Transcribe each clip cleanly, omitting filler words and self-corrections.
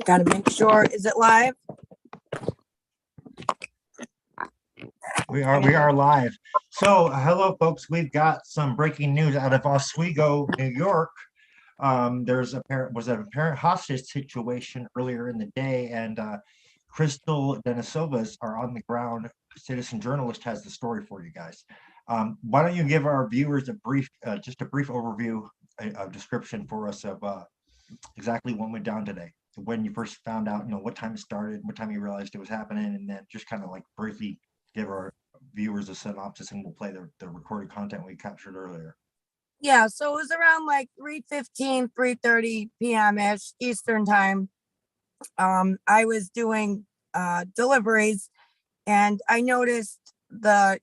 Gotta make sure, is it live? We are live. So hello folks, we've got some breaking news out of Oswego, New York. Was an apparent hostage situation earlier in the day, and Crystal Denisovas are on the ground. Citizen journalist has the story for you guys. Why don't you give our viewers just a brief overview, a description for us of exactly what went down today, when you first found out, what time it started, what time you realized it was happening, and then just kind of like briefly give our viewers a synopsis, and we'll play the recorded content we captured earlier. Yeah, so it was around like 3:15, 3:30 p.m.-ish Eastern time. I was doing deliveries, and I noticed the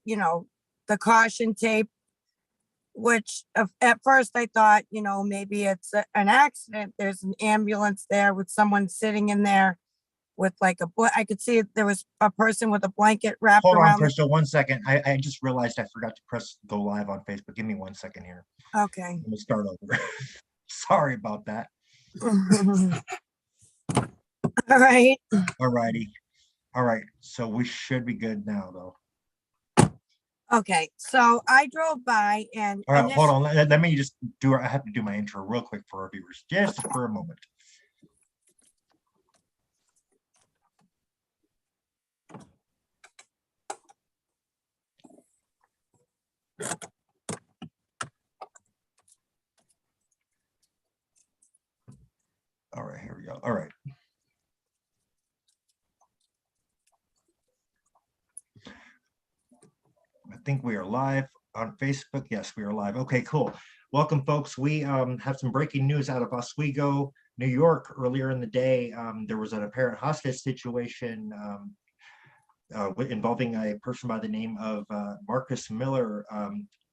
caution tape, which at first I thought, maybe it's an accident. There's an ambulance there with someone sitting in there with like I could see there was a person with a blanket wrapped Hold on, around. Crystal, 1 second. I just realized I forgot to press go live on Facebook. Give me 1 second here. Okay. Let me start over. Sorry about that. All right. All righty. All right. So we should be good now, though. Okay. So I drove by and. All right. Hold on. Let me just I have to do my intro real quick for our viewers, just for a moment. All right, here we go. All right. I think we are live on Facebook. Yes, we are live. Okay, cool. Welcome, folks. We have some breaking news out of Oswego, New York. Earlier in the day, there was an apparent hostage situation involving a person by the name of Marcus Miller.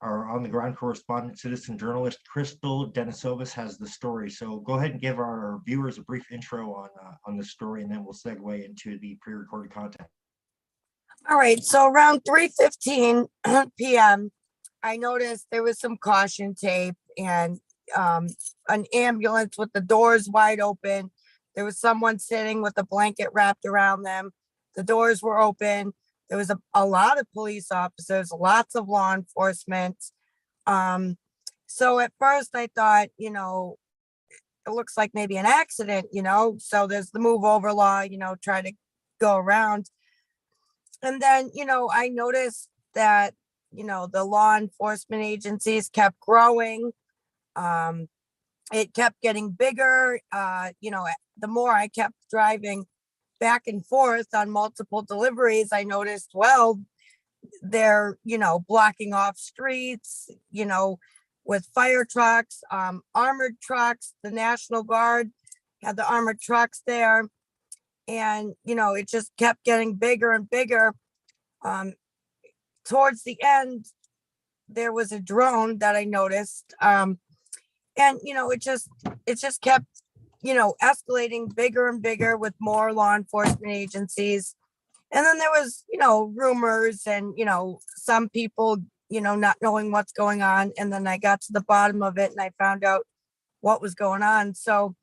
Our on-the-ground correspondent, citizen journalist Crystal Denisovas has the story. So go ahead and give our viewers a brief intro on the story, and then we'll segue into the pre-recorded content. All right. So around 3:15 p.m., I noticed there was some caution tape and an ambulance with the doors wide open. There was someone sitting with a blanket wrapped around them. The doors were open. There was a lot of police officers, lots of law enforcement. So at first I thought, it looks like maybe an accident, so there's the move over law, try to go around. And then, I noticed that, the law enforcement agencies kept growing. It kept getting bigger. The more I kept driving back and forth on multiple deliveries, I noticed, well, they're, blocking off streets, with fire trucks, armored trucks. The National Guard had the armored trucks there. And, it just kept getting bigger and bigger. Towards the end, there was a drone that I noticed. And, it just kept, escalating bigger and bigger with more law enforcement agencies. And then there was, rumors and, some people, not knowing what's going on. And then I got to the bottom of it and I found out what was going on. So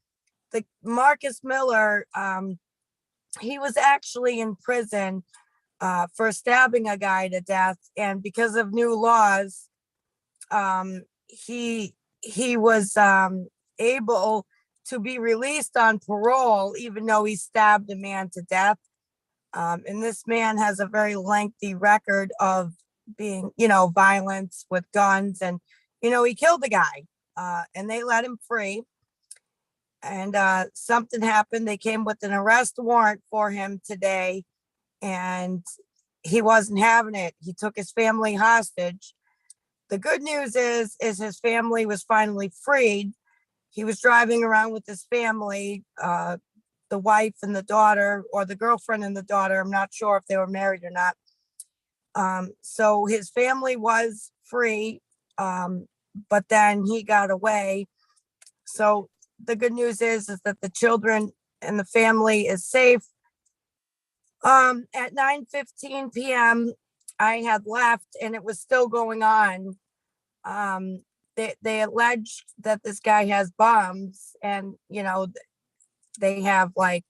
the Marcus Miller, he was actually in prison for stabbing a guy to death. And because of new laws, he was able to be released on parole, even though he stabbed a man to death. And this man has a very lengthy record of being, violence with guns. And, he killed a guy and they let him free. And something happened. They came with an arrest warrant for him today. And he wasn't having it. He took his family hostage. The good news is his family was finally freed. He was driving around with his family, the wife and the daughter, or the girlfriend and the daughter. I'm not sure if they were married or not. So his family was free, but then he got away. So the good news is that the children and the family is safe. At 9:15 p.m., I had left and it was still going on. They alleged that this guy has bombs, and They have like,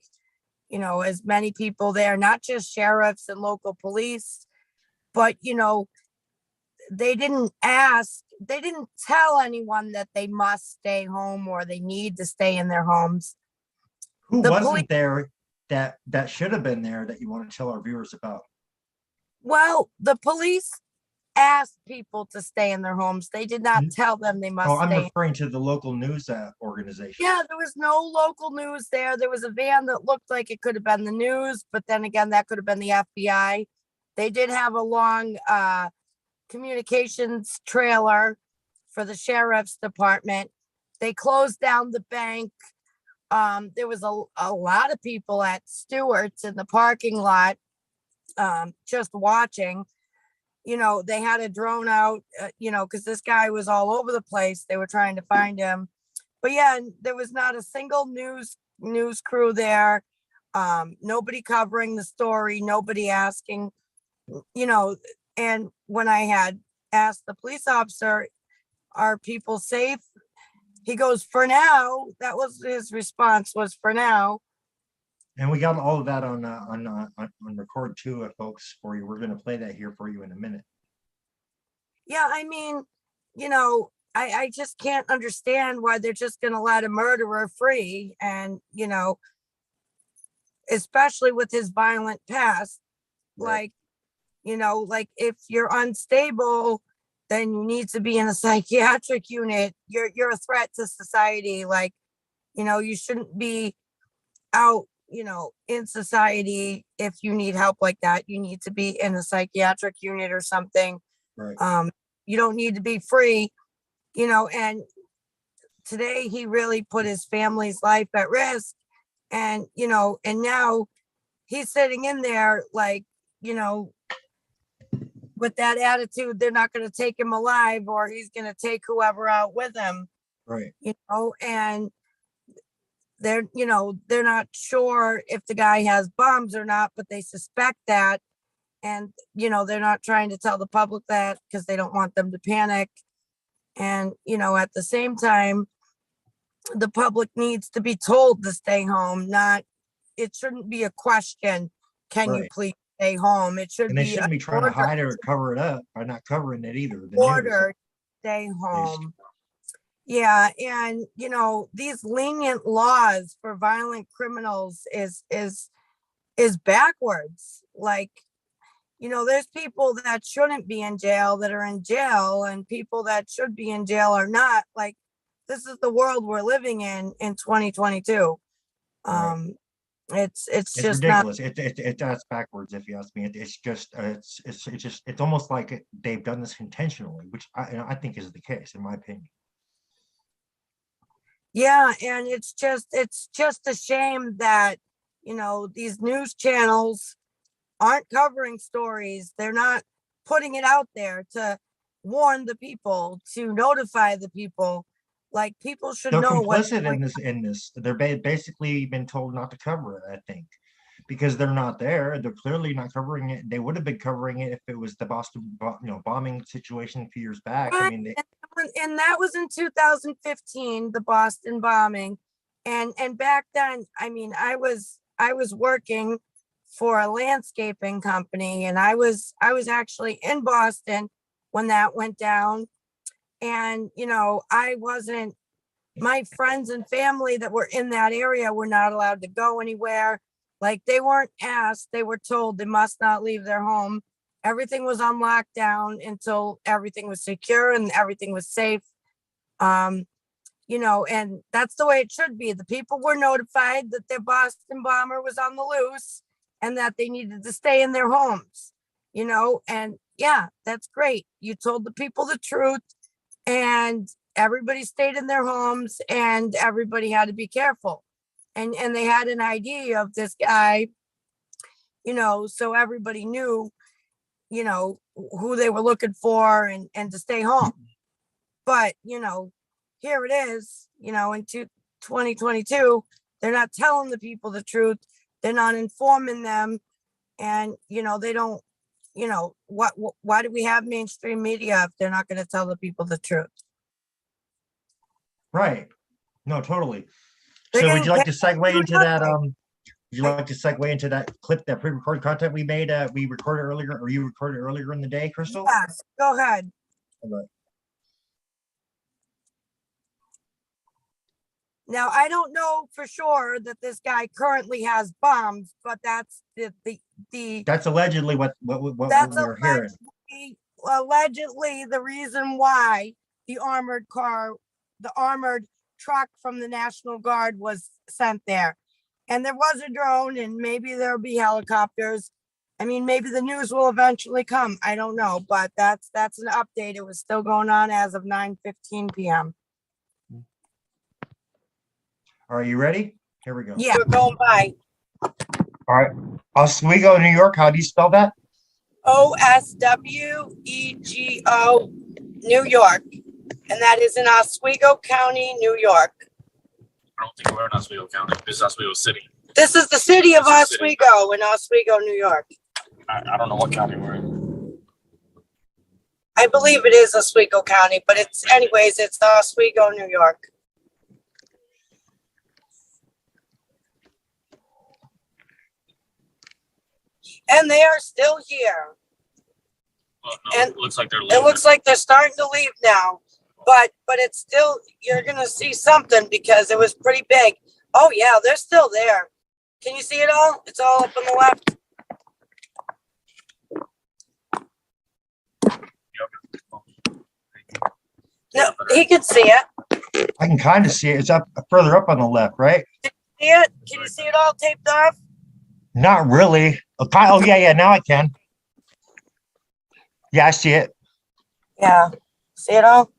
you know, as many people there, not just sheriffs and local police, but, you know, they didn't tell anyone that they must stay home or they need to stay in their homes. Who The police, wasn't there that should have been there that you want to tell our viewers about? well, the police asked people to stay in their homes. They did not tell them they Oh, must I'm stay. referring to the local news organization. Yeah, there was no local news there. There was a van that looked like it could have been the news, but then again, that could have been the FBI. They did have a long communications trailer for the sheriff's department. They closed down the bank. There was a lot of people at Stewart's in the parking lot, just watching. You know, they had a drone out, you know, because this guy was all over the place. They were trying to find him. But yeah, there was not a single news crew there. Nobody covering the story, nobody asking, you know, and when I had asked the police officer, are people safe? He goes, for now. That was his response, was for now. And we got all of that on record too, folks, for you. We're going to play that here for you in a minute. Yeah, I mean, you know, I just can't understand why they're just going to let a murderer free. And, you know, especially with his violent past, Right. like, you know, like if you're unstable, then you need to be in a psychiatric unit. You're a threat to society. Like, you know, you shouldn't be out, you know, in society. If you need help like that, you need to be in a psychiatric unit or something. Right. You don't need to be free, you know, and today he really put his family's life at risk. And, you know, and now he's sitting in there like, you know, with that attitude, they're not going to take him alive, or he's going to take whoever out with him. Right. You know, and they're, you know, they're not sure if the guy has bombs or not, but they suspect that. And, you know, they're not trying to tell the public that because they don't want them to panic. And, you know, at the same time, the public needs to be told to stay home, not, it shouldn't be a question. Can you Right. please stay home? It should And they be shouldn't be trying to hide it or cover it up by not covering it either. The news. order, stay home. Yeah, and you know, these lenient laws for violent criminals is backwards. Like, you know, there's people that shouldn't be in jail that are in jail, and people that should be in jail are not. Like, this is the world we're living in 2022. Right. It's just ridiculous. That's backwards, if you ask me. It's just it's almost like they've done this intentionally, which I think is the case, in my opinion. Yeah, and it's just a shame that, you know, these news channels aren't covering stories. They're not putting it out there to warn the people, to notify the people. Like, people should They're know what. complicit in this. They're basically been told not to cover it, I think, because they're not there. They're clearly not covering it. They would have been covering it if it was the Boston, bombing situation a few years back. I mean, and that was in 2015, the Boston bombing. And back then, I mean, I was working for a landscaping company, and I was actually in Boston when that went down. And, you know, my friends and family that were in that area were not allowed to go anywhere. Like, they weren't asked, they were told they must not leave their home. Everything was on lockdown until everything was secure and everything was safe. You know, and that's the way it should be. The people were notified that their Boston bomber was on the loose and that they needed to stay in their homes, you know, and yeah, that's great. You told the people the truth, and everybody stayed in their homes, and everybody had to be careful. And they had an idea of this guy, you know, so everybody knew, you know, who they were looking for, and to stay home. But, you know, here it is, you know, in 2022, they're not telling the people the truth. They're not informing them. And, you know, they don't, you know, why do we have mainstream media if they're not going to tell the people the truth? Right. No, totally. They're So would getting you like paid to segue do into that, nothing. would you like to segue into that clip, that pre-recorded content we made, we recorded earlier, or you recorded earlier in the day, Crystal? Yes, go ahead. Alright. Now, I don't know for sure that this guy currently has bombs, but that's the That's allegedly what that's we're hearing. allegedly the reason why the armored truck from the National Guard was sent there. And there was a drone, and maybe there'll be helicopters. I mean, maybe the news will eventually come. I don't know, but that's an update. It was still going on as of 9:15 p.m. Are you ready? Here we go. Yeah, we're going by All right. Oswego, New York. How do you spell that? Oswego, New York, and that is in Oswego County, New York. I don't think we're in Oswego County. This is Oswego City. This is the city of This is the city. Oswego in Oswego, New York. I don't know what county we're in. I believe it is Oswego County, but it's Oswego, New York. And they are still here. Well, no, And it looks like they're leaving. It looks like they're starting to leave now, but it's still, you're gonna see something because it was pretty big. Oh yeah, they're still there. Can you see it all? It's all up on the left. No, he can see it. I can kind of see it. It's up further up on the left, right? See it? Can you see it all taped off? Not really. Oh yeah, now I can. Yeah, I see it. Yeah. See it all?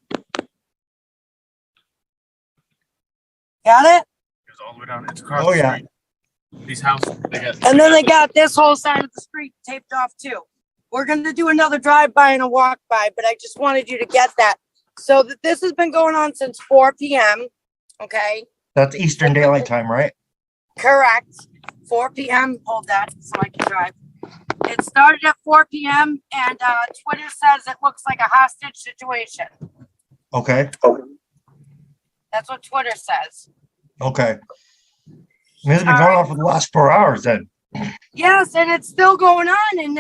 Got it? It's all the way down. It's across Oh the yeah. street. These houses, And then they got this whole side of the street taped off too. We're going to do another drive-by and a walk-by, but I just wanted you to get that. So that this has been going on since 4 p.m. Okay. That's Eastern Daylight Time, right? Correct. 4 p.m. Hold that so I can drive. It started at 4 p.m. and Twitter says it looks like a hostage situation. Okay. That's what Twitter says. Okay. This has been going on for the last 4 hours then. Yes, and it's still going on, and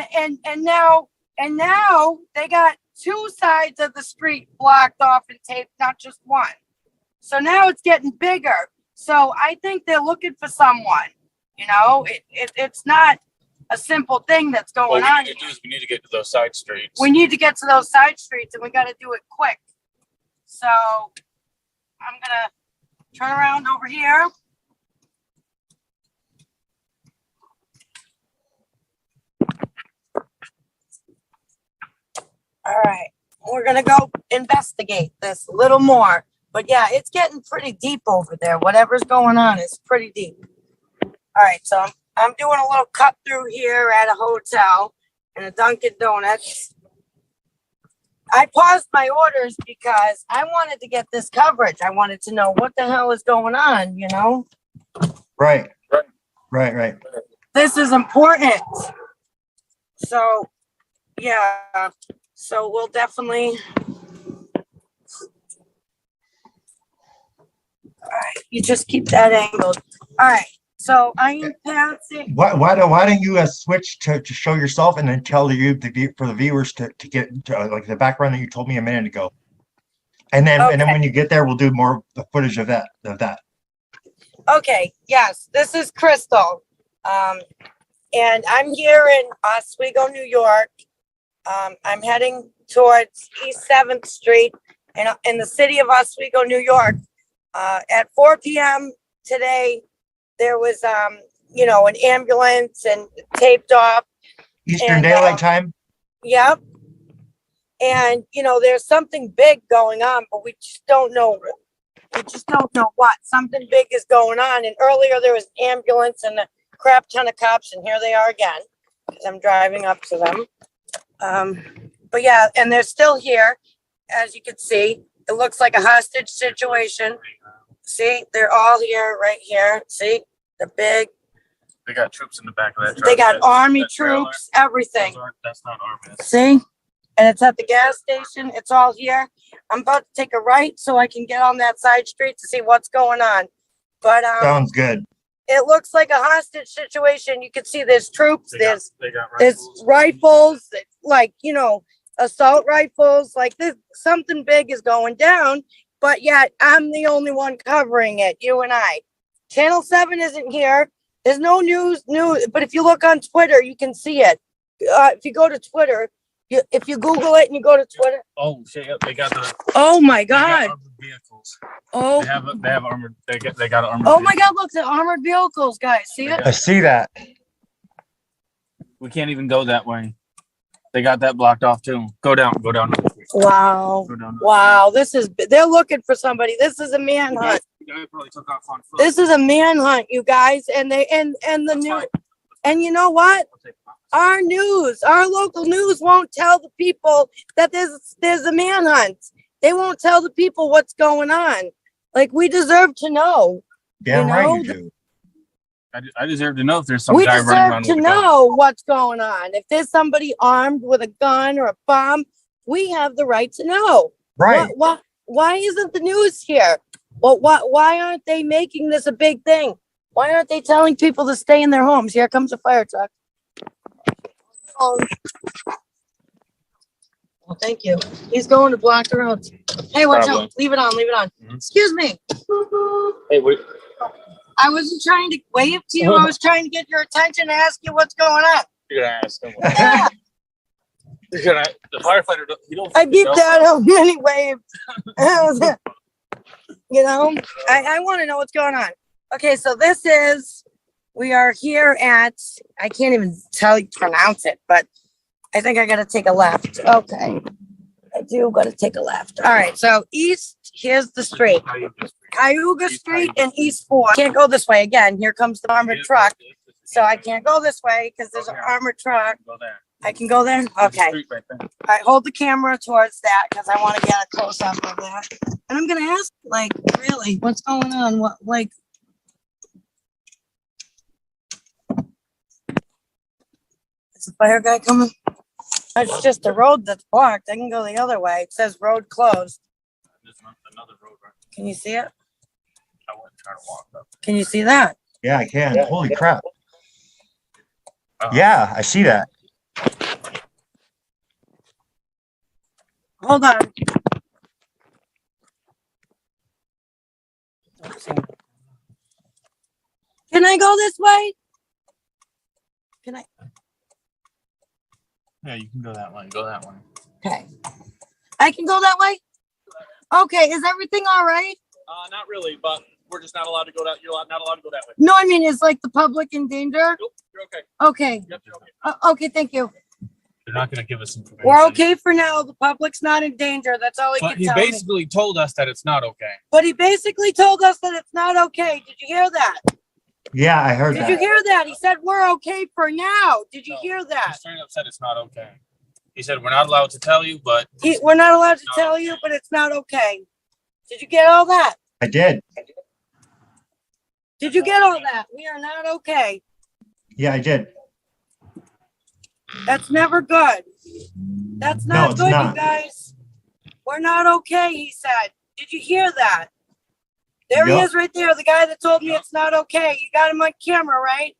now they got two sides of the street blocked off and taped, not just one. So now it's getting bigger. So I think they're looking for someone. You know, it's not a simple thing that's going on. What we need to do is we need to get to those side streets. We need to get to those side streets, and we got to do it quick. So I'm gonna turn around over here. All right, we're gonna go investigate this a little more. But yeah, it's getting pretty deep over there. Whatever's going on is pretty deep. All right, so I'm doing a little cut through here at a hotel and a Dunkin' Donuts. I paused my orders because I wanted to get this coverage. I wanted to know what the hell is going on, you know? Right. This is important. So, yeah. So we'll definitely. All right, you just keep that angled. All right, so I am passing. Why don't you switch to show yourself and then tell for the viewers to get to like the background that you told me a minute ago, and then when you get there, we'll do more footage of that. Okay. Yes, this is Crystal, and I'm here in Oswego, New York. I'm heading towards East 7th Street in the city of Oswego, New York. At 4 p.m. today, there was, an ambulance and taped off. Eastern Daylight Time? Yep. And, there's something big going on, but we just don't know. We just don't know what. Something big is going on. And earlier there was an ambulance and a crap ton of cops, and here they are again, because I'm driving up to them. But yeah, and they're still here, as you can see. It looks like a hostage situation. See, they're all here, right here. See, they're big. They got troops in the back of that truck. They got army troops, everything. That's not army. See, and it's at the gas station. It's all here. I'm about to take a right so I can get on that side street to see what's going on. But Sounds good. it looks like a hostage situation. You can see there's troops, They got there's rifles. rifles, like, you know, assault rifles, like this, something big is going down, but yet I'm the only one covering it, you and I. Channel 7 isn't here. There's no news, but if you look on Twitter, you can see it. If you go to Twitter, if you Google it and you go to Twitter. Oh shit! Yep, they got the. Oh my they got God. armored vehicles. Oh. They have armored. They got armored. Oh my vehicles. God, look, the armored vehicles, guys. See it? I see that. We can't even go that way. They got that blocked off too. Go down. Wow. Go down. Wow. They're looking for somebody. This is a manhunt. The guy probably took off on foot. This is a manhunt, you guys. And the new, and you know what? Our local news won't tell the people that there's a manhunt. They won't tell the people what's going on. Like, we deserve to know. Damn You right know, you do. I deserve to know if there's some We guy running deserve around to with a gun. know what's going on. If there's somebody armed with a gun or a bomb, we have the right to know. Right. Why isn't the news here? Well, why aren't they making this a big thing? Why aren't they telling people to stay in their homes? Here comes a fire truck. Oh. Well, thank you. He's going to block the roads. Hey, watch Probably. out. Leave it on. Mhm. Excuse me. Hey, what? I wasn't trying to wave to you. I was trying to get your attention and ask you what's going on. You're gonna ask them. Yeah, The firefighter. He don't. I beat that out many waves. You know, I want to know what's going on. Okay, so we are here at, I can't even pronounce it, but I think I got to take a left. Okay. I do got to take a left. All right, so here's the street. Cayuga Street and East 4. Can't go this way again. Here comes the armored truck. So I can't go this way because there's an armored truck. Go there. I can go there? Okay. Street right there. I hold the camera towards that because I want to get a close up of that. And I'm going to ask, like, really, what's going on? What, like, is the fire guy coming? It's just a road that's blocked. I can go the other way. It says road closed. There's another road right. Can you see it? I want to try to walk up. Can you see that? Yeah, I can. Holy crap. Uh-huh. Yeah, I see that. Hold on. Can I go this way? Can I? Yeah, you can go that way. Go that way. Okay. I can go that way? Okay, is everything all right? Not really, but we're just not allowed to go that. You're not allowed to go that way. No, I mean, is like the public in danger? Nope, you're okay. Okay. Yep, you're okay. Okay, thank you. They're not going to give us information. We're okay for now. The public's not in danger. That's all he But can he tell me. basically told us that it's not okay. But he basically told us that it's not okay. Did you hear that? Yeah, I heard Did that. you hear that? He said we're okay for now. Did you No, hear He that? straight up said it's not okay. He said we're not allowed to tell you, but We're not allowed to Not tell okay. you, but it's not okay. Did you get all that? I did. Did you get all that? We are not okay. Yeah, I did. That's never good. That's not it's good, not. you guys. We're not okay, he said. Did you hear that? There he Yup. is right there, the guy that told me it's not okay. You got him on camera, right?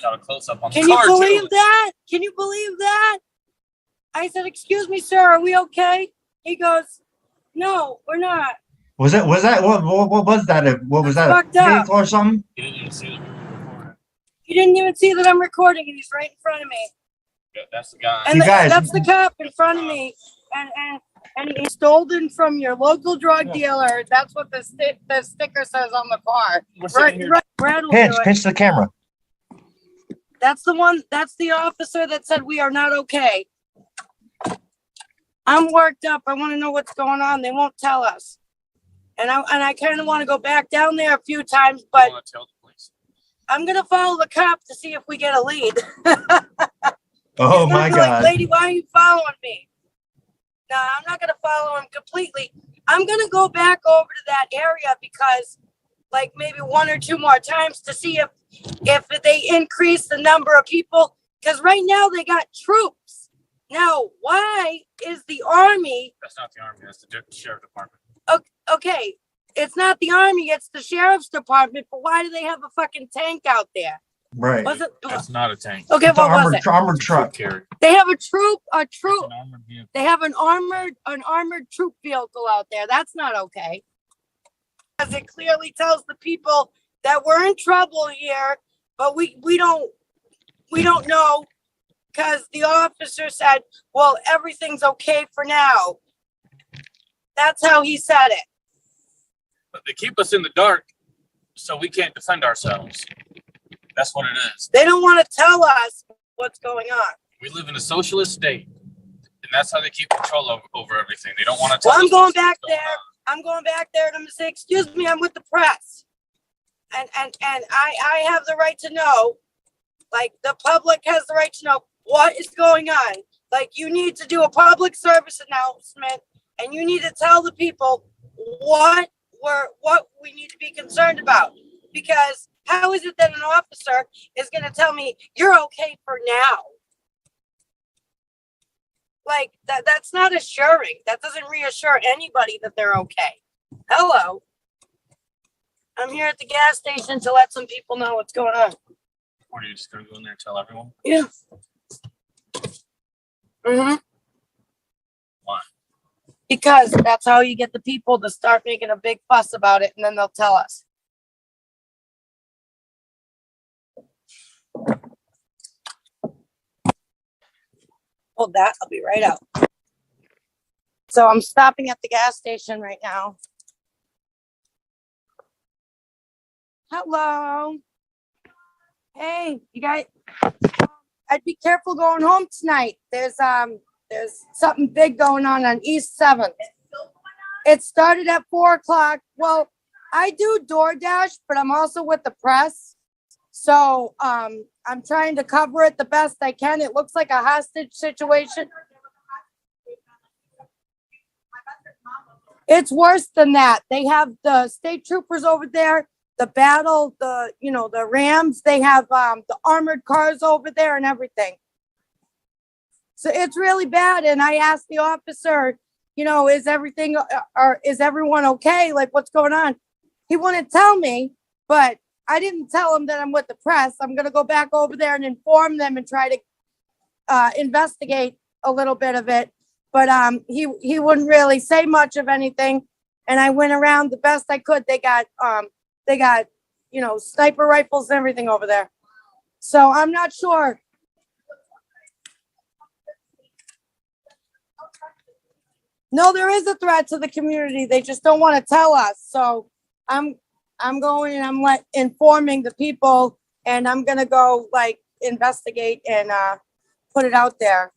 got a close up on Can the you car believe too. that? Can you believe that? I said, excuse me, sir, are we okay? He goes, no, we're not. What was that? What was that? What was That's that? A fucked up. vehicle or something? You didn't even see the recording. You didn't even see that I'm recording and he's right in front of me. Yeah, that's the guy. And You guys- that's the cop in front of me. And he stolen from your local drug dealer. That's what the sticker says on the car. We're sitting Right, here. right. Brad will do it. Pinch the camera. That's the one. That's the officer that said we are not okay. I'm worked up. I want to know what's going on. They won't tell us. And I kind of want to go back down there a few times, I but want to tell the police. I'm gonna follow the cop to see if we get a lead. Oh He's gonna my be like, God. lady, why are you following me? No, I'm not gonna follow him completely. I'm gonna go back over to that area because, like, maybe one or two more times to see if they increase the number of people. Because right now they got troops. Now, why is the army That's not the army. That's the sheriff department. okay? It's not the army, it's the sheriff's department, but why do they have a fucking tank out there? Right. Was it? That's not a tank. Okay, It's an what was it? armored truck. Carry. They have a troop, It's an armored vehicle. they have an armored troop vehicle out there. That's not okay. Because it clearly tells the people that we're in trouble here, but we don't know, because the officer said, well, everything's okay for now. That's how he said it. But they keep us in the dark so we can't defend ourselves. That's what it is. They don't want to tell us what's going on. We live in a socialist state, and that's how they keep control over everything. They don't want to tell Well, us I'm going what's back going there. on. I'm going back there to say, excuse me, I'm with the press. And I have the right to know, like the public has the right to know what is going on. Like you need to do a public service announcement and you need to tell the people what we need to be concerned about. Because how is it that an officer is going to tell me you're okay for now? Like that's not assuring. That doesn't reassure anybody that they're okay. Hello. I'm here at the gas station to let some people know what's going on. Or are you just going to go in there and tell everyone? Yeah. Mm-hmm. Why? Because that's how you get the people to start making a big fuss about it, and then they'll tell us. Hold that, I'll be right out. So I'm stopping at the gas station right now. Hello. Hey, you guys. I'd be careful going home tonight. There's something big going on East 7th. It started at 4:00. Well, I do DoorDash, but I'm also with the press. So I'm trying to cover it the best I can. It looks like a hostage situation. It's worse than that. They have the state troopers over there, the battle, the Rams. They have the armored cars over there and everything. So it's really bad. And I asked the officer, is everything or is everyone okay? Like, what's going on? He wouldn't tell me, but I didn't tell him that I'm with the press. I'm going to go back over there and inform them and try to investigate a little bit of it. But he wouldn't really say much of anything. And I went around the best I could. They got sniper rifles and everything over there. So I'm not sure. No, there is a threat to the community. They just don't want to tell us. So I'm going and I'm informing the people, and I'm gonna go investigate and put it out there.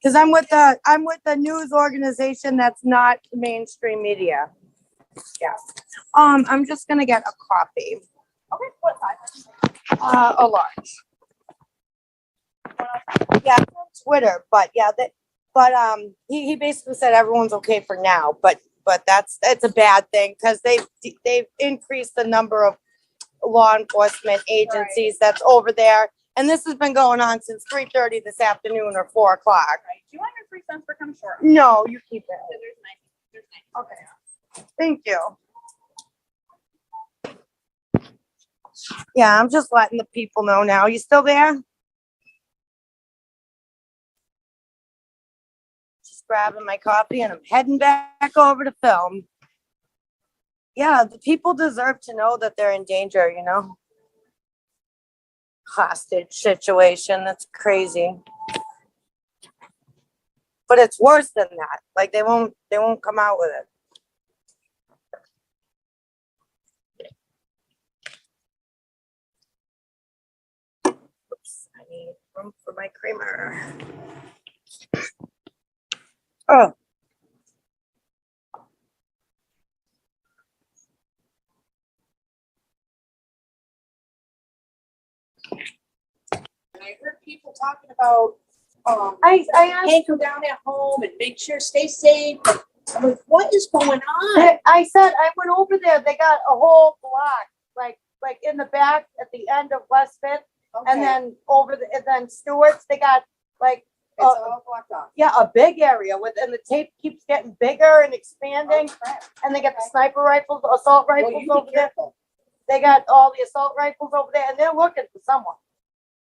Because I'm with the news organization that's not mainstream media. Yeah. I'm just gonna get a coffee. Okay, what size? A large. Yeah, it's on Twitter, but yeah, he basically said everyone's okay for now, but that's a bad thing because they've increased the number of law enforcement agencies that's over there. And this has been going on since 3:30 this afternoon or 4:00. Right. Do you want your 3 cents for come short? No, you keep it. There's 90. Okay. Thank you. Yeah, I'm just letting the people know now. You still there? Just grabbing my coffee and I'm heading back over to film. Yeah, the people deserve to know that they're in danger, Hostage situation. That's crazy. But it's worse than that. Like they won't come out with it. Oops, I need room for my creamer. Oh. I heard people talking about, I asked, hey, come down at home and make sure stay safe. I'm like, what is going on? I said I went over there. They got a whole block, like in the back at the end of West Fifth, and then and then Stewart's. They got like all blocked off. Yeah, a big area and the tape keeps getting bigger and expanding. Oh, crap. And they got the sniper rifles, assault Well, rifles you over be there. careful. They got all the assault rifles over there and they're looking for someone.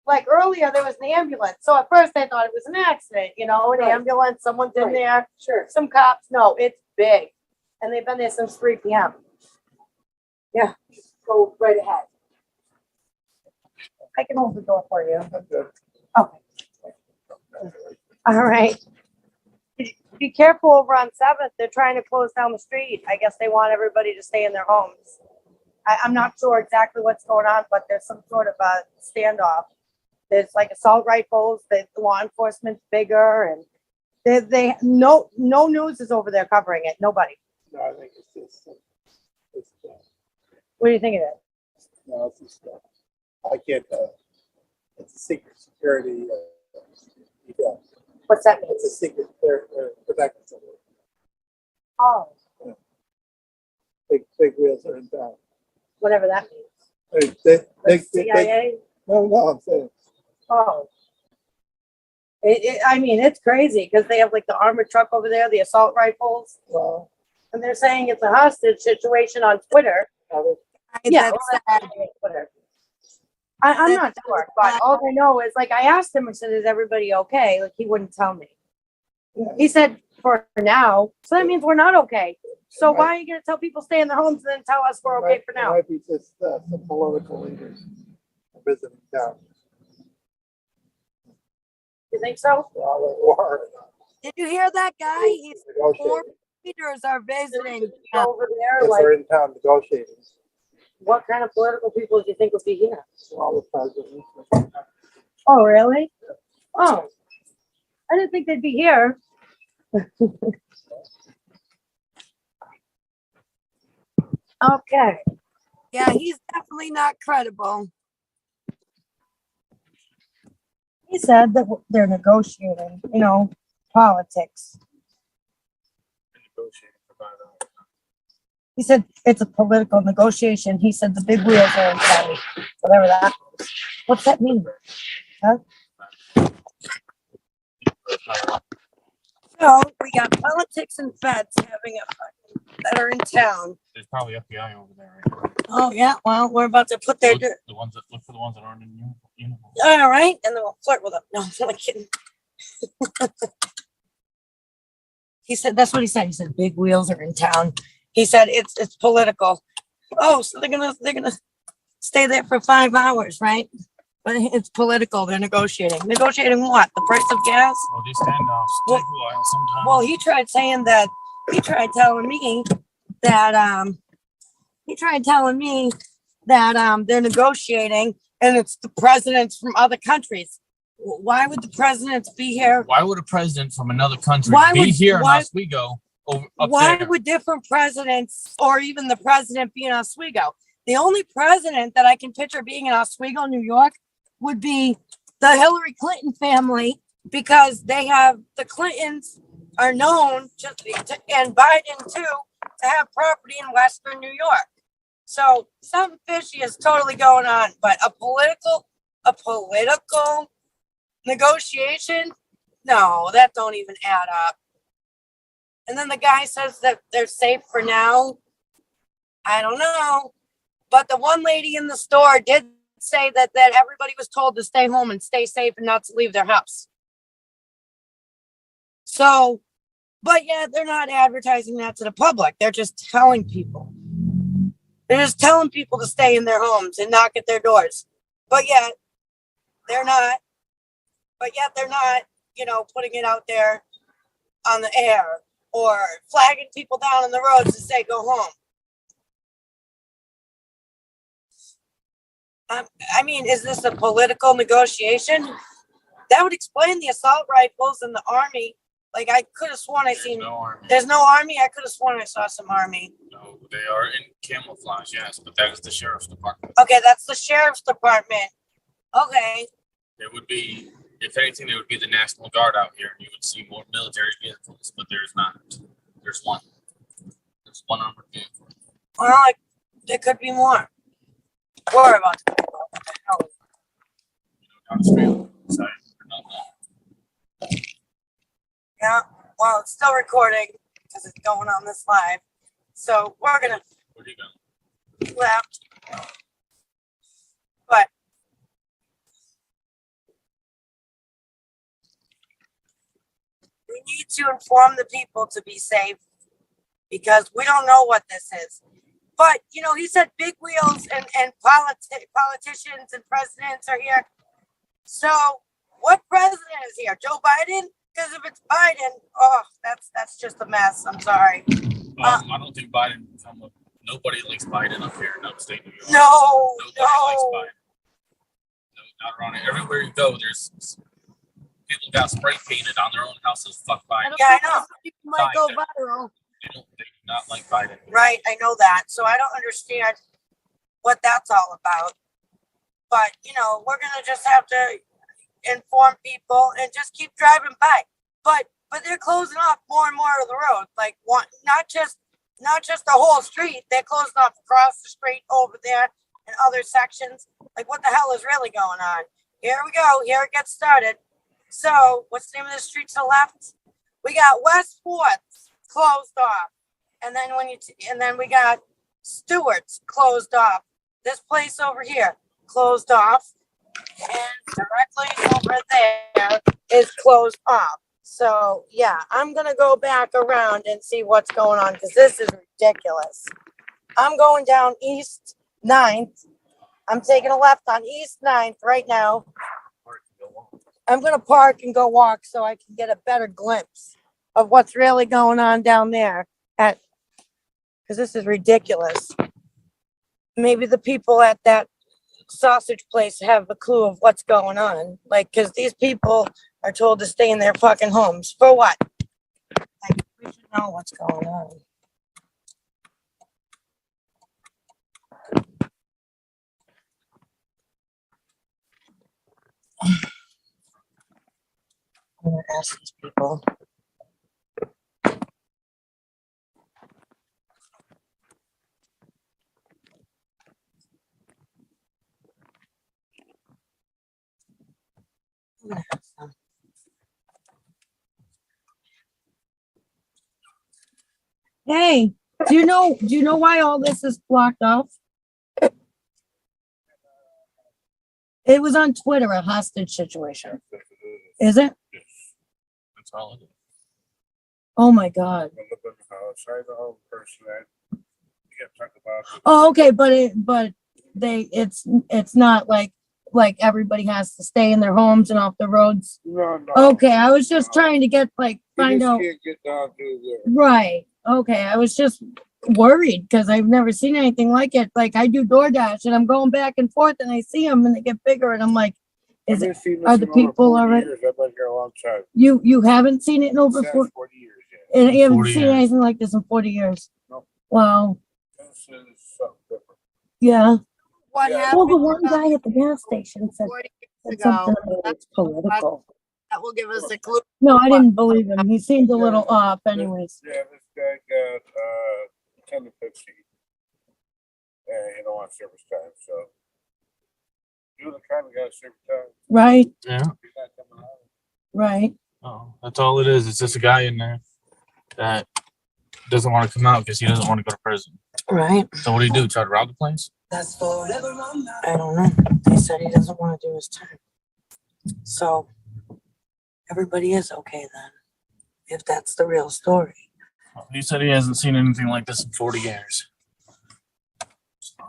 Like earlier, there was an ambulance. So at first I thought it was an accident, an Right. ambulance, someone's in Right. there, Sure. some cops. No, it's big. And they've been there since 3 p.m. Go right ahead. I can hold the door for you. Good. Okay. All right. Be careful over on 7th. They're trying to close down the street. I guess they want everybody to stay in their homes. I'm not sure exactly what's going on, but there's some sort of a standoff. There's like assault rifles, the law enforcement's bigger, and no news is over there covering it. Nobody. No, I think it's just, What do you think of it? no, it's just, I can't, it's a secret security, yeah, What's that mean? it's a secret, they're protecting somebody. Oh, Big wheels are in town. whatever that means. They, Like CIA? no, I'm saying, Oh. I mean, it's crazy because they have like the armored truck over there, the assault rifles, well, and they're saying it's a hostage situation on Twitter. how Yeah, well, that's on Twitter. I'm not sure, but all I know is like I asked him, I said, is everybody okay? Like he wouldn't tell me. He said for now, so that means we're not okay. So why are you gonna tell people stay in their homes and then tell us we're okay for It now? might be just, some political leaders visiting town. You think so? While at war, Did you hear that guy? He's four negotiating. leaders are visiting Over there, Yes, like, they're in town negotiating. what kind of political people do you think would be here? All the presidents. Oh, really? Oh, I didn't think they'd be here. Okay. Yeah, he's definitely not credible. He said that they're negotiating, politics. He said it's a political negotiation. He said the big wheels are in town, whatever that means. What's that mean? Huh? So we got politics and feds having a fight that are in town. There's probably FBI over there. Right? Oh yeah, well we're about to put their. The ones that look for the ones that aren't in uniform. All right, and then we'll flirt with them. No, I'm only kidding. He said that's what he said. He said big wheels are in town. He said it's political. Oh, so they're gonna stay there for 5 hours, right? But it's political. They're negotiating. Negotiating what? The price of gas? Well, these standoffs Well- take a while sometimes. Well, he tried telling me that they're negotiating and it's the presidents from other countries. Why would the presidents be here? Why would a president from another country Why be would- here in why- Oswego up Why there? would different presidents or even the president be in Oswego? The only president that I can picture being in Oswego, New York, would be the Hillary Clinton family because the Clintons are known and Biden too, to have property in Western New York. So something fishy is totally going on, but a political negotiation, no, that don't even add up. And then the guy says that they're safe for now. I don't know. But the one lady in the store did say that everybody was told to stay home and stay safe and not to leave their house. So, but yeah, they're not advertising that to the public. They're just telling people. They're just telling people to stay in their homes and knock at their doors. But yet, they're not, putting it out there on the air or flagging people down on the roads to say, go home. I mean, is this a political negotiation? That would explain the assault rifles and the army. Like, I could have sworn there's no army. I could have sworn I saw some army. No, they are in camouflage, yes, but that is the sheriff's department. Okay, that's the sheriff's department. Okay. There would be, if anything, there would be the National Guard out here, and you would see more military vehicles, but there's not. There's one. There's one armored vehicle. Well, there could be more. Worry about it. What the hell? Down the street, side, or not. Well, it's still recording because it's going on this live. So we're gonna Where do you go? left. But we need to inform the people to be safe because we don't know what this is. But, you know, he said big wheels and politicians and presidents are here. So what president is here? Joe Biden? Because if it's Biden, oh, that's just a mess. I'm sorry. I don't think Biden will come up. Nobody likes Biden up here in upstate New York. No, Nobody likes Biden. No, not around it. Everywhere you go, there's people got spray painted on their own houses. Fuck Biden. Yeah, I know. People might go viral. They do not like Biden. Right, I know that. So I don't understand what that's all about. But, you know, we're going to just have to inform people and just keep driving by. But they're closing off more and more of the road. Like one, not just the whole street. They're closing off across the street over there and other sections. Like what the hell is really going on? Here we go. Here it gets started. So what's the name of the street to the left? We got West 4th closed off. And then we got Stewart's closed off. This place over here closed off. And directly over there is closed off. So yeah, I'm gonna go back around and see what's going on because this is ridiculous. I'm going down East 9th. I'm taking a left on East 9th right now. I'm gonna park and go walk so I can get a better glimpse of what's really going on down there because this is ridiculous. Maybe the people at that sausage place have a clue of what's going on. Like, because these people are told to stay in their fucking homes. For what? Like, we should know what's going on. I'm gonna ask these people. I'm gonna ask them. Hey, do you know why all this is blocked off? It was on Twitter, a hostage situation. Is it? That's all it is. Oh my God. Oh, okay, but it's not like everybody has to stay in their homes and off the roads. No. Okay, I was just trying to get find out. Can't get down through there. Right. Okay, I was just worried because I've never seen anything like it. Like I do DoorDash and I'm going back and forth and I see them and they get bigger and I'm like, are the people already? I've been here a long time. You haven't seen it in over 40 years. Yeah. and you haven't 40 seen years. anything like this in 40 years. Nope. Wow. This is something different. Yeah. What Yeah. Well, the happened one guy at the gas station said 40 years something ago? about That's it's political. That will give us a clue. No, I didn't believe him. He seemed a little off anyways. Yeah, this guy got 10 to 15. And he don't want service time, so you're the kind of guy service time. Right, Yeah. He's not coming out. right. Oh, that's all it is. It's just a guy in there that doesn't want to come out because he doesn't want to go to prison. Right. So what do you do? Try to rob the place? I don't know. He said he doesn't want to do his time. So everybody is okay then, if that's the real story. Well, he said he hasn't seen anything like this in 40 years. So,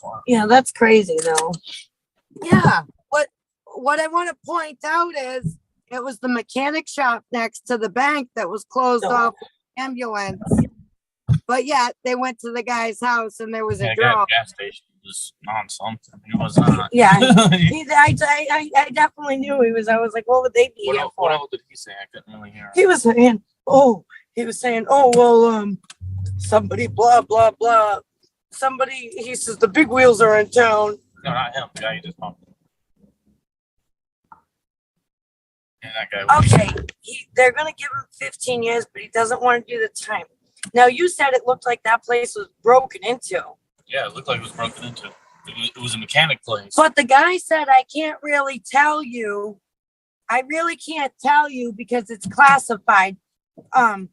wow. Yeah, that's crazy though. Yeah. What I want to point out is it was the mechanic shop next to the bank that was closed off with the ambulance. But yet they went to the guy's house and there was a Yeah, guy at draw. the gas station was on something. He was not. Yeah. I definitely knew he was. I was like, what would they be What here else, for? what else did he say? I couldn't really hear. He was saying, somebody blah blah blah. Somebody, he says the big wheels are in town. No, not him. The guy you just bumped. Yeah, that guy. Was, Okay, they're gonna give him 15 years, but he doesn't want to do the time. Now you said it looked like that place was broken into, yeah, it looked like it was broken into. It was a mechanic place. but the guy said I can't really tell you. I really can't tell you because it's classified. I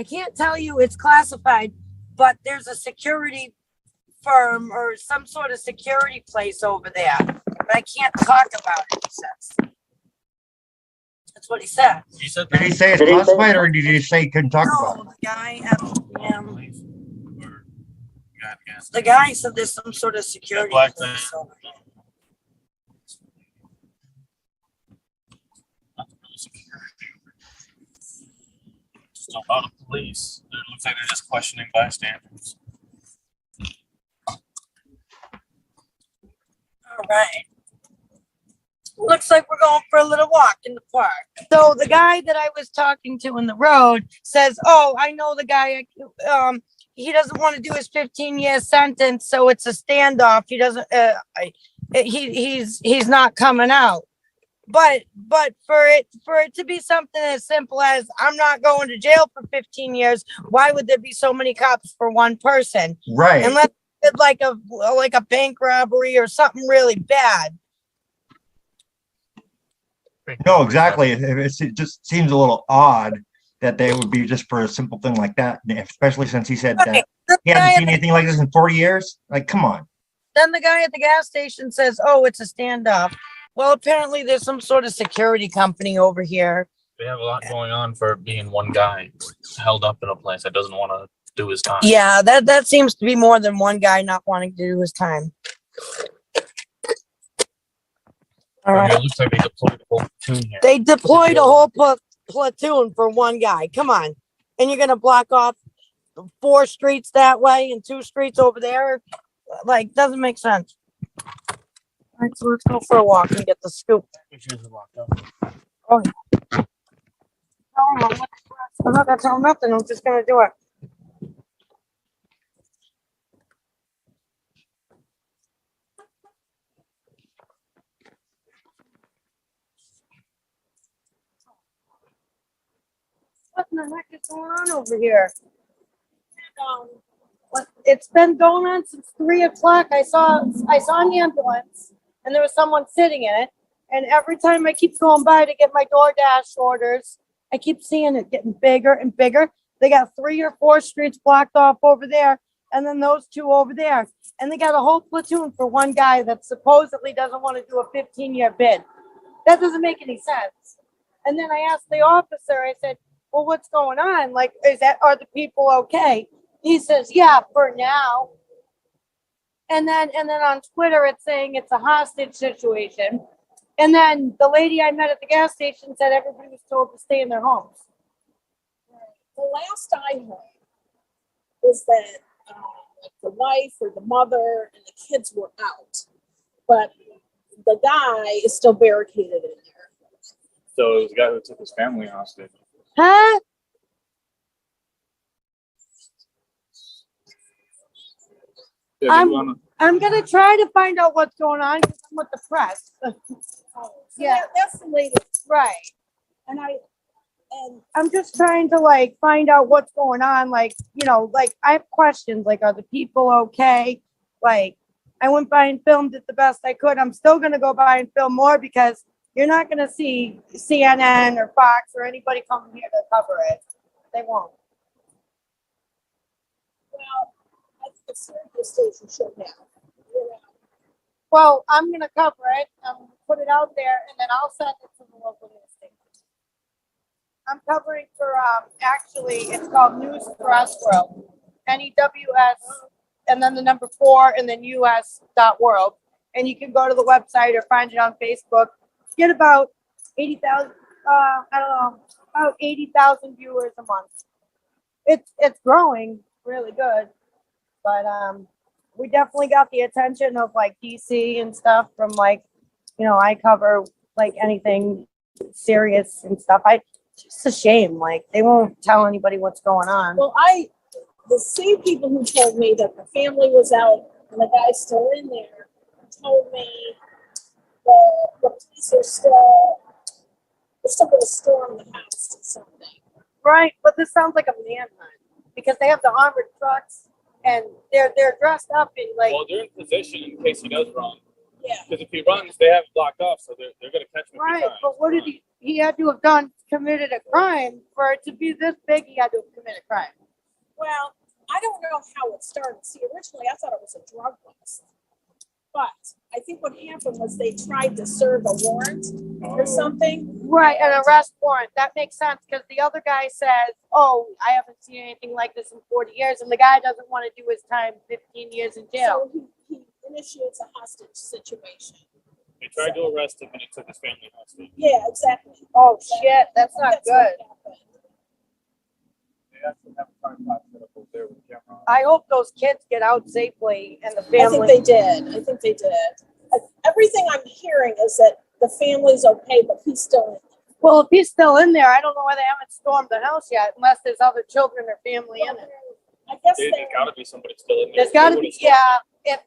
can't tell you it's classified, but there's a security firm or some sort of security place over there, but I can't talk about it, he says. That's what he said. You said Did he say it's classified or did he say he couldn't talk about No, it? the guy at Or gas. the guy said there's some sort of security Black place man. over there. Not really security. Just a lot of police. It looks like they're just questioning bystanders. All right. Looks like we're going for a little walk in the park. So the guy that I was talking to in the road says, "Oh, I know the guy. He doesn't want to do his 15-year sentence, so it's a standoff. He doesn't. He's not coming out. But for it to be something as simple as I'm not going to jail for 15 years, why would there be so many cops for one person? Right. Unless it's like a bank robbery or something really bad." No, exactly. It just seems a little odd that they would be just for a simple thing like that, especially since he said that The he guy hasn't at seen the- anything like this in 40 years. Like, come on. Then the guy at the gas station says, "Oh, it's a standoff." Well, apparently there's some sort of security company over here. They have a lot going on for being one guy held up in a place that doesn't want to do his time. Yeah, that seems to be more than one guy not wanting to do his time. All I mean, right. it looks like they deployed the whole platoon here. They deployed a whole platoon for one guy. Come on. And you're going to block off 4 streets that way and 2 streets over there? Like, doesn't make sense. All right, so let's go for a walk and get the scoop. Which is locked up. Oh, I'm not going to tell him nothing. I'm just going to do it. What in the heck is going on over here? It's been going on since 3 o'clock. I saw an ambulance and there was someone sitting in it. And every time I keep going by to get my DoorDash orders, I keep seeing it getting bigger and bigger. They got 3 or 4 streets blocked off over there, and then those 2 over there. And they got a whole platoon for one guy that supposedly doesn't want to do a 15-year bid. That doesn't make any sense. And then I asked the officer, I said, "Well, what's going on? Like, are the people okay?" He says, "Yeah, for now." And then on Twitter, it's saying it's a hostage situation. And then the lady I met at the gas station said everybody was told to stay in their homes. The last I heard was that like the wife or the mother and the kids were out, but the guy is still barricaded in there. So it was the guy who took his family hostage. Huh? Yeah, I'm gonna try to find out what's going on 'cause I'm with the press. Yeah. That's the latest. Right. And I'm just trying to like find out what's going on. Like, like I have questions. Like, are the people okay? Like, I went by and filmed it the best I could. I'm still gonna go by and film more because you're not gonna see CNN or Fox or anybody coming here to cover it. They won't. well, I think the radio station should now. Well, I'm gonna cover it. I'm gonna put it out there, and then I'll send it to the local news station. I'm covering for actually it's called NEWS4US World, NEWS, and then the number 4 and then US.world, and you can go to the website or find it on Facebook. Get about 80,000. I don't know, about 80,000 viewers a month. It's growing really good, but we definitely got the attention of like DC and stuff from like, I cover like anything serious and stuff. It's just a shame. Like they won't tell anybody what's going on. Well, the same people who told me that the family was out and the guy's still in there told me the police are still going to storm the house or something. Right, but this sounds like a manhunt because they have the armored trucks and they're dressed up in like. Well, they're in position in case he does run. Yeah. Because if he runs, they have it blocked off, so they're going to catch him. Right, but what did he had to have done committed a crime. For it to be this big, he had to have committed a crime. Well, I don't know how it started. See, originally I thought it was a drug bust. But I think what happened was they tried to serve a warrant or something. Right, an arrest warrant. That makes sense because the other guy says, oh, I haven't seen anything like this in 40 years. And the guy doesn't want to do his time 15 years in jail. So he initiates a hostage situation. They tried to arrest him and he took his family hostage. Yeah, exactly. Oh, shit. That's not what good. happened. They actually have a time box set up over there with the camera on. I hope those kids get out safely and the I think family. they did. I think they did. Everything I'm hearing is that the family's okay, but he's still in there. Well, if he's still in there, I don't know why they haven't stormed the house yet, unless there's other children or family in it. I guess There's they got to be somebody still in there. There's got to be, yeah. If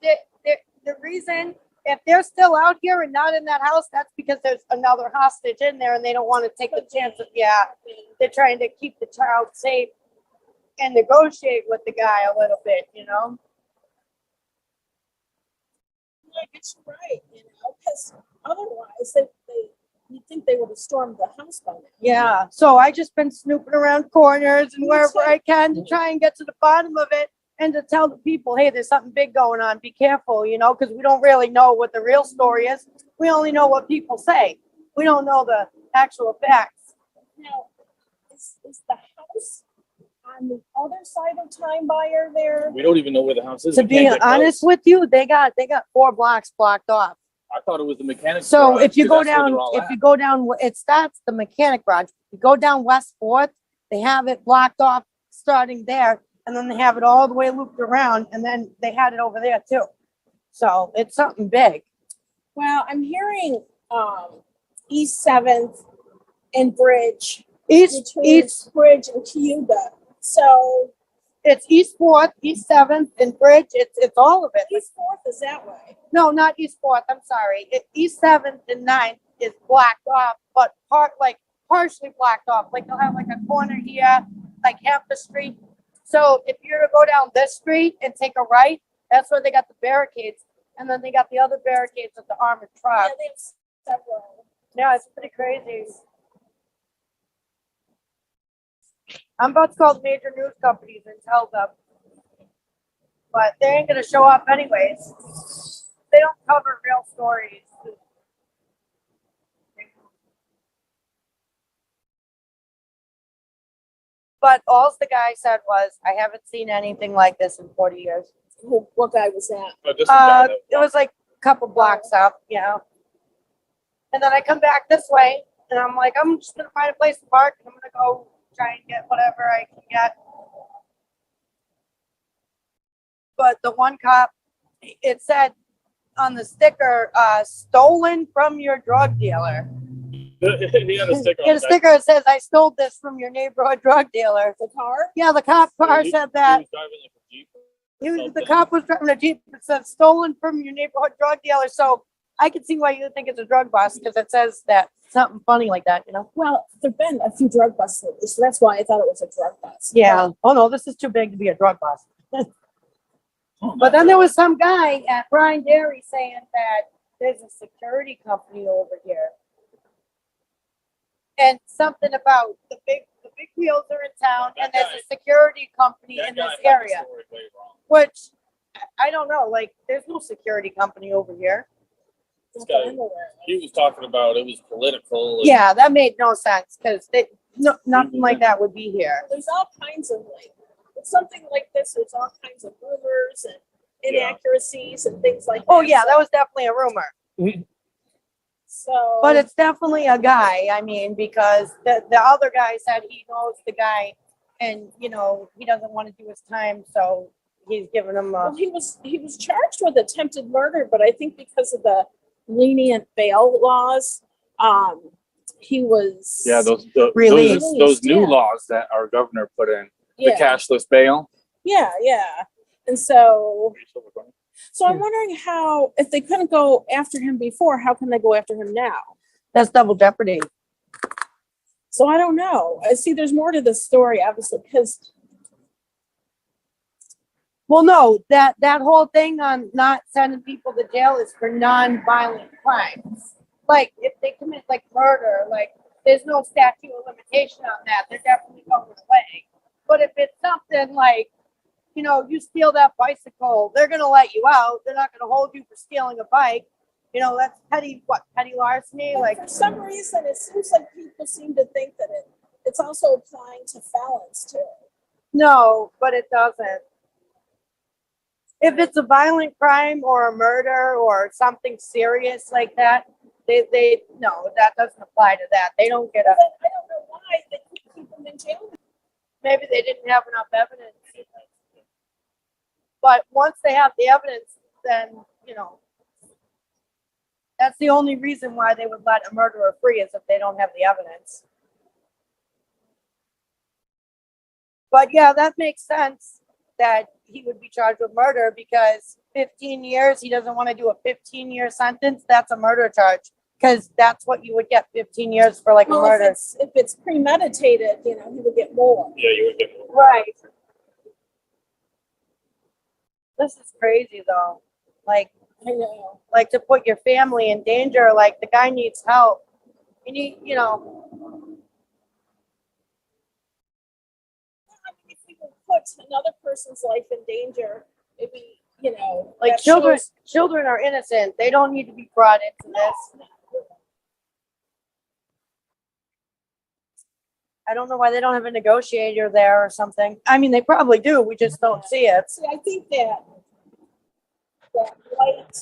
the reason, if they're still out here and not in that house, that's because there's another hostage in there and they don't want to take the chance of, yeah, they're trying to keep the child safe and negotiate with the guy a little bit, you know? I guess you're right, because otherwise you'd think they would have stormed the house by now. Yeah. So I just been snooping around corners and Me wherever too. I can to try and get to the bottom of it and to tell the people, hey, there's something big going on. Be careful, you know, because we don't really know what the real story is. We only know what people say. We don't know the actual facts. Now, is the house on the other side of Time Buyer there? We don't even know where the house is. To We be can't get honest close. with you, they got 4 blocks blocked off. I thought it was the mechanics. So garage, if you 'cause go that's where down, they're all if at. you go down, it starts the mechanic garage. You go down West 4th, they have it blocked off starting there, and then they have it all the way looped around, and then they had it over there too. So it's something big. Well, I'm hearing East 7th and Bridge, East, between Bridge and Cayuga. So it's East 4th, East 7th, and Bridge. It's all of it. East 4th is that way. No, not East 4th. I'm sorry. East 7th and 9th is blocked off, but partially blocked off. Like they'll have like a corner here, like half the street. So if you're to go down this street and take a right, that's where they got the barricades. And then they got the other barricades at the armored Yeah, truck. they have several. Yeah, it's pretty crazy. I'm about to call the major news companies and tell them. But they ain't gonna show up anyways. They don't cover real stories. But all the guy said was, I haven't seen anything like this in 40 years. What guy was that? But this is down at- It was like a couple blocks up, you know. And then I come back this way and I'm like, I'm just gonna find a place to park and I'm gonna go try and get whatever I can get. But the one cop, it said on the sticker, stolen from your drug dealer. He had a sticker Get on a the back. sticker that says, I stole this from your neighborhood drug dealer. The car? Yeah, the cop car He- said he that. was driving like a Jeep. The something. cop was driving a Jeep that said stolen from your neighborhood drug dealer. So I can see why you think it's a drug bust because it says that something funny like that, you know? Well, there've been a few drug busts lately, so that's why I thought it was a drug bust. Yeah. Oh no, this is too big to be a drug bust. But then there was some guy at Brian Dairy saying that there's a security company over here. And something about the big wheels are in town and there's a security company That in guy this had the area, story way wrong. which I don't know, like there's no security company over here. This guy, he was talking about it was political. and- Yeah, that made no sense because nothing like that would be here. There's all kinds of with something like this, there's all kinds of rumors and inaccuracies and things like that. Oh yeah, that was definitely a rumor. So, But it's definitely a guy. I mean, because the other guy said he knows the guy, and you know he doesn't want to do his time, so he's giving him well, a. he was charged with attempted murder, but I think because of the lenient bail laws, he was Yeah, those Released. those new Yeah. laws that our governor put in, yeah, the cashless bail. yeah, and so I'm wondering how if they couldn't go after him before, how can they go after him now? That's double jeopardy. So I don't know. I see. There's more to this story, obviously, because Well, no, that whole thing on not sending people to jail is for non-violent crimes. Like if they commit like murder, like there's no statute of limitations. revocation on that. They're definitely going away. But if it's something like, you know, you steal that bicycle, they're gonna let you out. They're not gonna hold you for stealing a bike. You know, that's petty larceny. But Like, for some reason, it seems like people seem to think that it's also applying to felons too. no, but it doesn't. If it's a violent crime or a murder or something serious like that, they no, that doesn't apply to that. They don't get a. But I don't know why they keep them in jail. Maybe they didn't have enough evidence. But once they have the evidence, then, you know, that's the only reason why they would let a murderer free is if they don't have the evidence. But yeah, that makes sense that he would be charged with murder because 15 years, he doesn't want to do a 15-year sentence. That's a murder charge because that's what you would get 15 years for, like, a Well, murder. if it's premeditated, you know, he would get more. Yeah, you would get more. Right. This is crazy though. Like, I know. like to put your family in danger. Like, the guy needs help. You know, I mean, if we would put another person's life in danger, maybe, you know, like that children, shows- children are innocent. They don't need to be brought into No, this. no. I don't know why they don't have a negotiator there or something. I mean, they probably do. We just don't see it. See, I think that white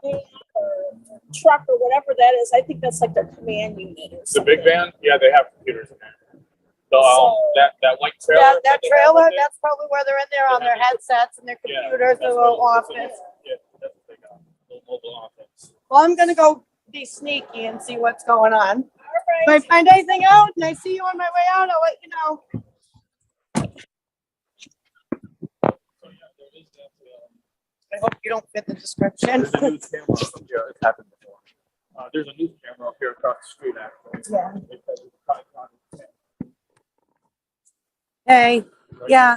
van or truck or whatever that is, I think that's like their command unit or The something. big van, yeah, they have computers in there. So So- that white trailer. That they have trailer, up there, that's probably where they're in there on their headsets and their yeah, computers, that's their what- little that's what- office. Yeah, that's what they got. Little mobile office. Well, I'm gonna go be sneaky and see what's going on. If All I right. find anything out and I see you on my way out, I'll let you know. So, yeah, there is that, I hope you don't fit the description. there's a news camera. Yeah, it's happened before. There's a news camera up here across the street, actually. Yeah. It says it's Cayuga. Hey, yeah.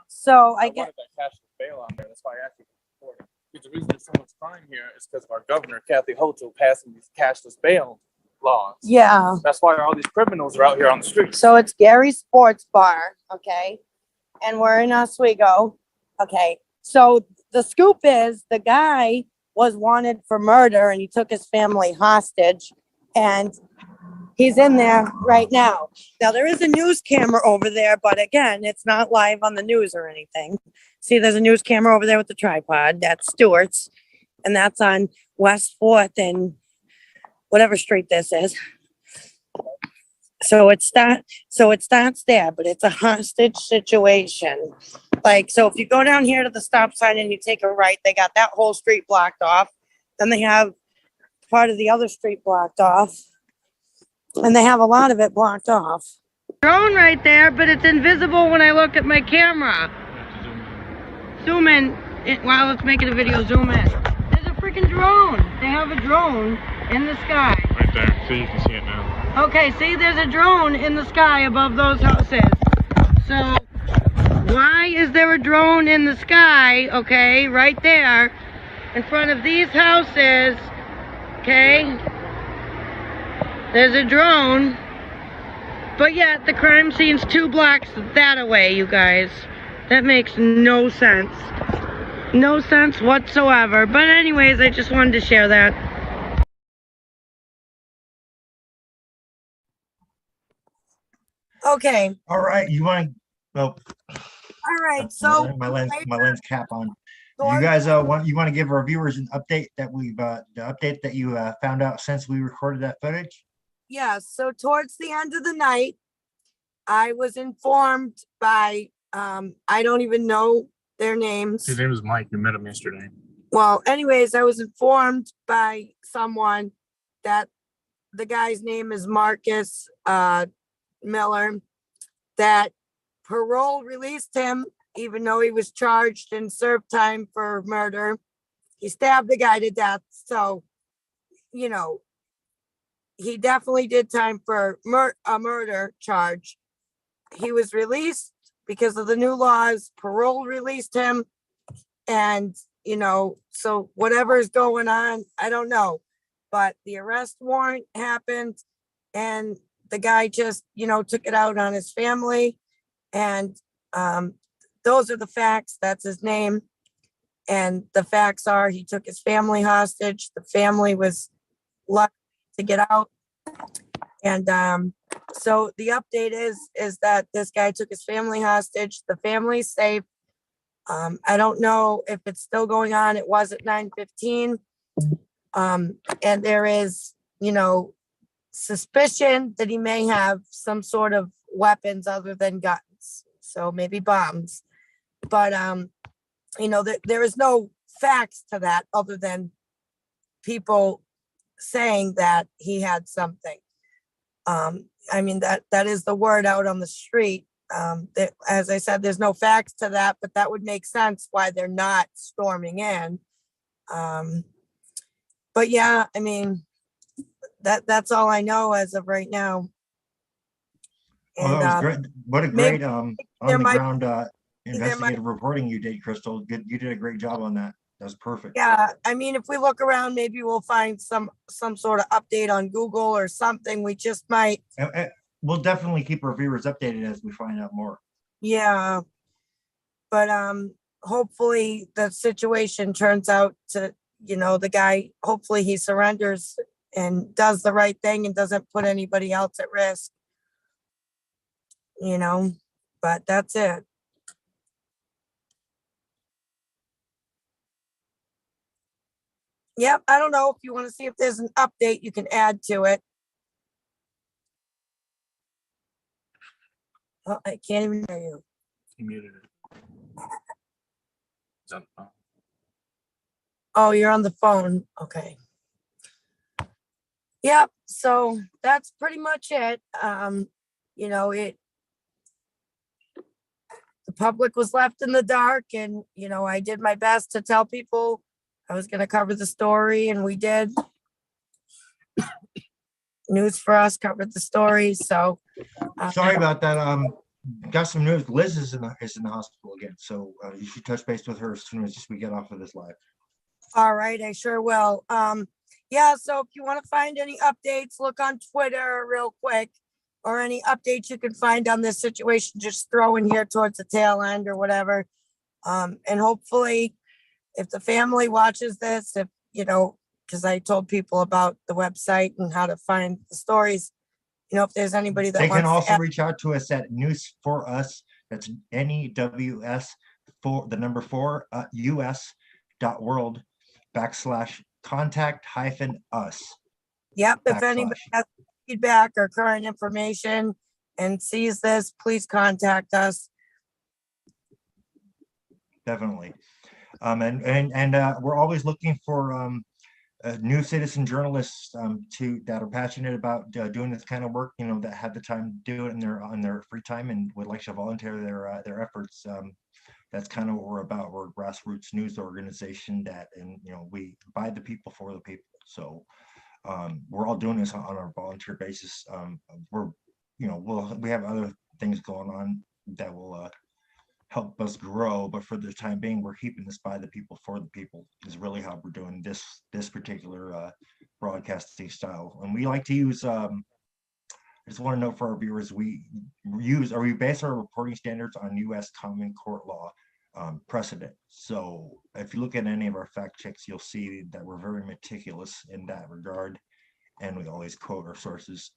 So I I get, wanted that cashless bail on there. That's why I asked you for it. Because the reason there's so much crime here is because of our governor, Kathy Hochul, passing these cashless bail laws. yeah. That's why all these criminals are out here on the streets. So it's Gary's Sports Bar, okay? And we're in Oswego, okay? So the scoop is the guy was wanted for murder and he took his family hostage and he's in there right now. Now there is a news camera over there, but again, it's not live on the news or anything. See, there's a news camera over there with the tripod. That's Stewart's. And that's on West 4th and whatever street this is. So it starts there, but it's a hostage situation. Like, so if you go down here to the stop sign and you take a right, they got that whole street blocked off. Then they have part of the other street blocked off. And they have a lot of it blocked off. Drone right there, but it's invisible when I look at my camera. Zoom in. Wow, let's make it a video. Zoom in. There's a freaking drone. They have a drone in the sky. Right there, so you can see it now. Okay, see, there's a drone in the sky above those houses. So, why is there a drone in the sky, okay, right there, in front of these houses, okay? There's a drone, but yet the crime scene's 2 blocks that away, you guys. That makes no sense. No sense whatsoever. But anyways, I just wanted to share that. Okay, All right, you want to, well, all right, so. my lens cap on. You George- guys, you want to give our viewers an update that the update that you found out since we recorded that footage? Yeah, so towards the end of the night, I was informed by, I don't even know their names. His name is Mike. We met him yesterday. Well, anyways, I was informed by someone that the guy's name is Marcus Miller, that parole released him, even though he was charged and served time for murder. He stabbed the guy to death, so, you know, he definitely did time for a murder charge. He was released because of the new laws. Parole released him. And, you know, so whatever's going on, I don't know. But the arrest warrant happened and the guy just, took it out on his family. And those are the facts. That's his name. And the facts are he took his family hostage. The family was lucky to get out. And so the update is that this guy took his family hostage. The family's safe. I don't know if it's still going on. It was at 9:15. And there is, suspicion that he may have some sort of weapons other than guns. So maybe bombs. But, there is no facts to that other than people saying that he had something. I mean, that is the word out on the street. As I said, there's no facts to that, but that would make sense why they're not storming in. But yeah, I mean, that's all I know as of right now. Oh, that was great. What a maybe great on there the might- ground might- investigative reporting you did, Crystal. Good, you did a great job on that. That was perfect. Yeah, I mean, if we look around, maybe we'll find some sort of update on Google or something. We just might, And we'll definitely keep our viewers updated as we find out more. yeah. But hopefully the situation turns out to, the guy, hopefully he surrenders and does the right thing and doesn't put anybody else at risk. But that's it. Yep, I don't know if you want to see if there's an update you can add to it. Oh, I can't even hear you. He muted it. Is that the phone? Oh, you're on the phone. Okay. Yep, so that's pretty much it. The public was left in the dark and, I did my best to tell people I was going to cover the story and we did. News4US covered the story, so. Sorry about that. Got some news. Liz is in the hospital again, so you should touch base with her as soon as we get off of this live. All right, I sure will. Yeah, so if you want to find any updates, look on Twitter real quick, or any updates you can find on this situation, just throw in here towards the tail end or whatever. And hopefully, if the family watches this, because I told people about the website and how to find the stories, if there's anybody that They can wants to also reach out to us at News4US. That's NEWS for the number 4 US.world/contact-us. Yep, if anybody has feedback or current information and sees this, please contact us. Definitely. And we're always looking for new citizen journalists that are passionate about doing this kind of work, that have the time to do it on their free time and would like to volunteer their efforts. That's kind of what we're about. We're a grassroots news organization we by the people for the people. So we're all doing this on a volunteer basis. We have other things going on that will help us grow, but for the time being, we're keeping this by the people for the people is really how we're doing this particular broadcasting style. And we like to use I just want to note for our viewers, we base our reporting standards on U.S. common court law precedent. So if you look at any of our fact checks, you'll see that we're very meticulous in that regard, and we always quote our sources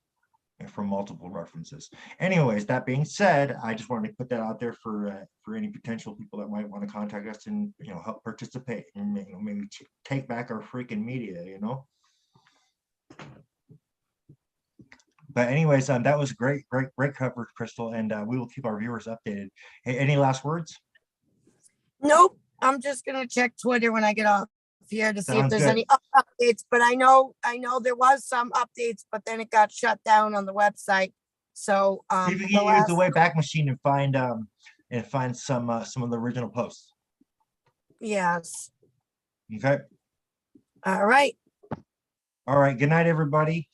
from multiple references. Anyways, that being said, I just wanted to put that out there for any potential people that might want to contact us and help participate and maybe take back our freaking media. But anyways, that was great coverage, Crystal, and we will keep our viewers updated. Hey, any last words? Nope, I'm just gonna check Twitter when I get off here to see if Sounds there's good. any updates, but I know there was some updates, but then it got shut down on the website. So See if you can use the Wayback Machine and find some of the original posts. Yes. Okay. All right. All right. Good night, everybody.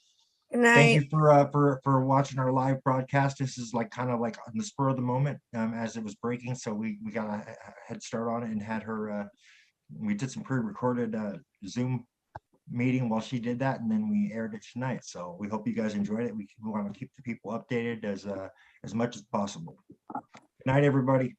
Good night. Thank you for watching our live broadcast. This is kind of like on the spur of the moment as it was breaking, so we got a head start on it and had her. We did some pre-recorded Zoom meeting while she did that, and then we aired it tonight. So we hope you guys enjoyed it. We want to keep the people updated as much as possible. Good night, everybody.